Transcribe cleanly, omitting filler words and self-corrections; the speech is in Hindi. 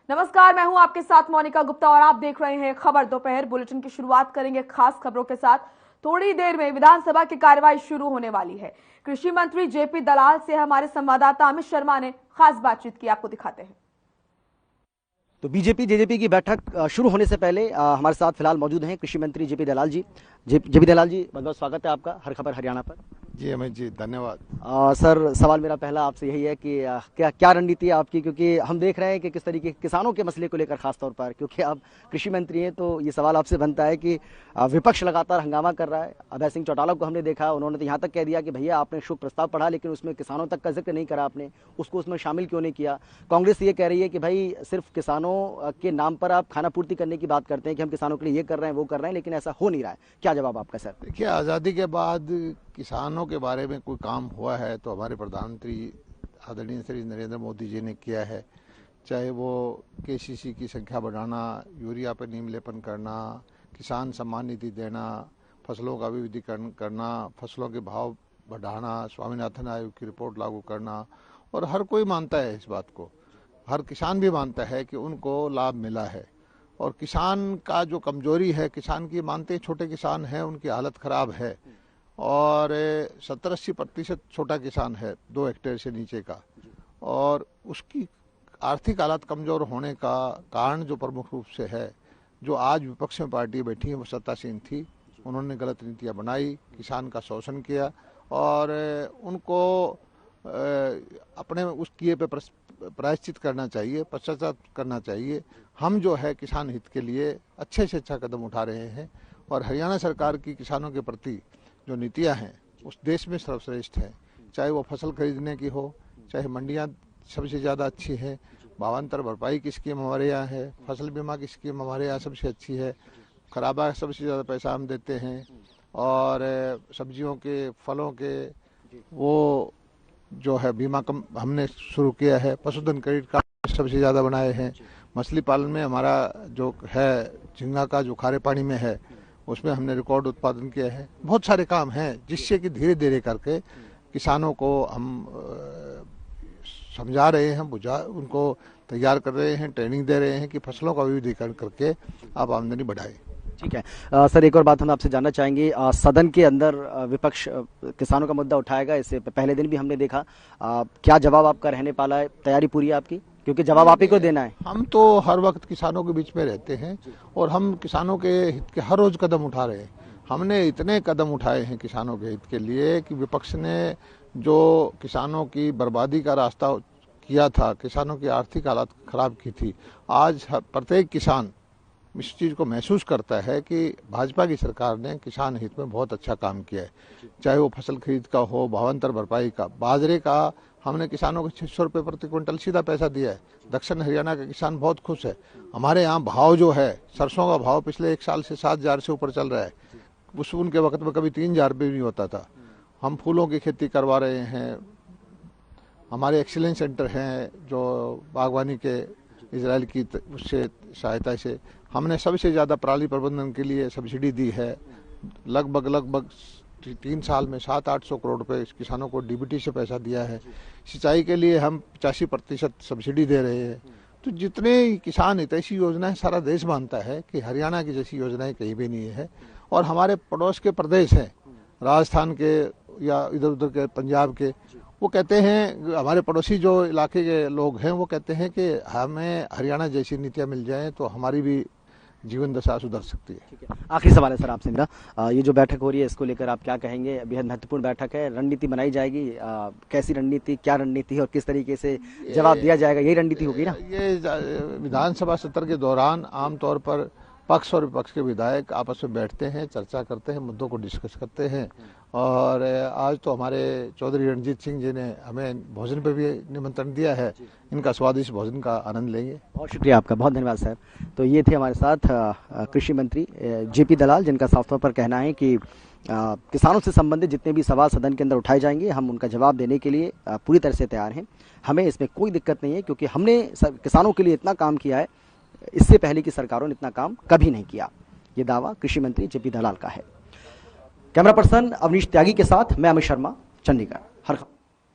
नमस्कार, मैं हूं आपके साथ मोनिका गुप्ता और आप देख रहे हैं खबर दोपहर। बुलेटिन की शुरुआत करेंगे खास खबरों के साथ। थोड़ी देर में विधानसभा की कार्यवाही शुरू होने वाली है। कृषि मंत्री जेपी दलाल से हमारे संवाददाता अमित शर्मा ने खास बातचीत की, आपको दिखाते हैं। तो बीजेपी जेजेपी की बैठक शुरू होने से पहले हमारे साथ फिलहाल मौजूद हैं कृषि मंत्री जेपी दलाल जी। जेपी दलाल जी, बहुत बहुत स्वागत है आपका हर खबर हरियाणा पर। जी अमित जी, धन्यवाद। सर, सवाल मेरा पहला आपसे यही है कि क्या रणनीति है आपकी, क्योंकि हम देख रहे हैं कि किस तरीके किसानों के मसले को लेकर खास तौर पर, क्योंकि आप कृषि मंत्री हैं, तो ये सवाल आपसे बनता है कि विपक्ष लगातार हंगामा कर रहा है। अभय सिंह चौटाला को हमने देखा, उन्होंने तो यहाँ तक कह दिया कि भैया आपने शोक प्रस्ताव पढ़ा लेकिन उसमें किसानों तक का जिक्र नहीं करा, आपने उसको उसमें शामिल क्यों नहीं किया। कांग्रेस ये कह रही है कि भाई सिर्फ किसानों के नाम पर आप खाना पूर्ति करने की बात करते हैं कि हम किसानों के लिए ये कर रहे हैं वो कर रहे हैं, लेकिन ऐसा हो नहीं रहा है। क्या जवाब आपका सर? देखिए, आज़ादी के बाद किसानों के बारे में कोई काम हुआ है तो हमारे प्रधानमंत्री आदरणीय श्री नरेंद्र मोदी जी ने किया है। चाहे वो केसीसी की संख्या बढ़ाना, यूरिया पर नीम लेपन करना, किसान सम्मान निधि देना, फसलों का विविधीकरण करना, फसलों के भाव बढ़ाना, स्वामीनाथन आयोग की रिपोर्ट लागू करना, और हर कोई मानता है इस बात को। हर किसान भी मानता है कि उनको लाभ मिला है। और किसान का जो कमजोरी है, किसान की मानते छोटे किसान हैं, उनकी हालत खराब है और 70-80% छोटा किसान है 2 हेक्टेयर से नीचे का, और उसकी आर्थिक हालत कमजोर होने का कारण जो प्रमुख रूप से है, जो आज विपक्ष में पार्टी बैठी है वो सत्तासीन थी, उन्होंने गलत नीतियां बनाई, किसान का शोषण किया और उनको अपने उस किए पे प्रायश्चित करना चाहिए, पश्चाताप करना चाहिए। हम जो है किसान हित के लिए अच्छे से अच्छा कदम उठा रहे हैं और हरियाणा सरकार की किसानों के प्रति जो नीतियां हैं उस देश में सर्वश्रेष्ठ है। चाहे वो फसल खरीदने की हो, चाहे मंडियां सबसे ज़्यादा अच्छी है, भावांतर भरपाई की स्कीम हमारे यहाँ है, फसल बीमा की स्कीम हमारे यहाँ सबसे अच्छी है, खराबा सबसे ज़्यादा पैसा हम देते हैं, और सब्जियों के, फलों के वो जो है बीमा कम हमने शुरू किया है, पशुधन क्रेडिट कार्ड सबसे ज़्यादा बनाए हैं, मछली पालन में हमारा जो है झींगा का जो खारे पानी में है उसमें हमने रिकॉर्ड उत्पादन किया है। बहुत सारे काम हैं जिससे कि धीरे धीरे करके किसानों को हम समझा रहे हैं, उनको तैयार कर रहे हैं, ट्रेनिंग दे रहे हैं कि फसलों का विविधीकरण करके आप आमदनी बढ़ाएं। ठीक है सर, एक और बात हम आपसे जानना चाहेंगे। सदन के अंदर विपक्ष किसानों का मुद्दा उठाएगा, इससे पहले दिन भी हमने देखा। क्या जवाब आपका रहने पाला है? तैयारी पूरी है आपकी, क्योंकि जवाब आप ही को देना है। हम तो हर वक्त किसानों के बीच में रहते हैं और हम किसानों के हित के हर रोज कदम उठा रहे हैं। हमने इतने कदम उठाए हैं किसानों के हित के लिए कि विपक्ष ने जो किसानों की बर्बादी का रास्ता किया था, किसानों की आर्थिक हालत खराब की थी, आज प्रत्येक किसान इस चीज़ को महसूस करता है कि भाजपा की सरकार ने किसान हित में बहुत अच्छा काम किया है। चाहे वो फसल खरीद का हो, भावांतर भरपाई का, बाजरे का हमने किसानों को 600 रुपये प्रति क्विंटल सीधा पैसा दिया है। दक्षिण हरियाणा का किसान बहुत खुश है। हमारे यहाँ भाव जो है, सरसों का भाव पिछले 1 साल से 7,000 से ऊपर चल रहा है। उनके वक्त में कभी 3,000 भी नहीं होता था। हम फूलों की खेती करवा रहे हैं, हमारे एक्सीलेंस सेंटर हैं जो बागवानी के इजराइल की उससे सहायता से हमने सबसे ज़्यादा पराली प्रबंधन के लिए सब्सिडी दी है। लगभग 3 साल में 700-800 करोड़ रुपए किसानों को डीबीटी से पैसा दिया है। सिंचाई के लिए हम 85% सब्सिडी दे रहे हैं। तो जितने किसान हितैषी योजनाएं सारा देश मानता है कि हरियाणा की जैसी योजनाएं कहीं भी नहीं है। और हमारे पड़ोस के प्रदेश हैं, राजस्थान के या इधर उधर के पंजाब के, वो कहते हैं, हमारे पड़ोसी जो इलाके के लोग हैं वो कहते हैं कि हमें हरियाणा जैसी नीतियाँ मिल जाएं तो हमारी भी जीवन दशा सुधर सकती है। आखिरी सवाल है सर आपसे मेरा, ये जो बैठक हो रही है इसको लेकर आप क्या कहेंगे? बेहद महत्वपूर्ण बैठक है, रणनीति बनाई जाएगी। कैसी रणनीति, क्या रणनीति और किस तरीके से जवाब दिया जाएगा, यही रणनीति होगी ना? ये विधानसभा सत्र के दौरान आमतौर पर पक्ष और विपक्ष के विधायक आपस में बैठते हैं, चर्चा करते हैं, मुद्दों को डिस्कस करते हैं। और आज तो हमारे चौधरी रणजीत सिंह जी ने हमें भोजन पे भी निमंत्रण दिया है, इनका स्वादिष्ट भोजन का आनंद लेंगे। बहुत शुक्रिया आपका, बहुत धन्यवाद सर। तो ये थे हमारे साथ कृषि मंत्री जेपी दलाल, जिनका साफ तौर पर कहना है कि किसानों से संबंधित जितने भी सवाल सदन के अंदर उठाए जाएंगे हम उनका जवाब देने के लिए पूरी तरह से तैयार हैं। हमें इसमें कोई दिक्कत नहीं है, क्योंकि हमने किसानों के लिए इतना काम किया है, इससे पहले की सरकारों ने इतना काम कभी नहीं किया। ये दावा कृषि मंत्री जेपी दलाल का है। कैमरा पर्सन अवनीश त्यागी के साथ मैं अमित शर्मा, चंडीगढ़। हर खबर।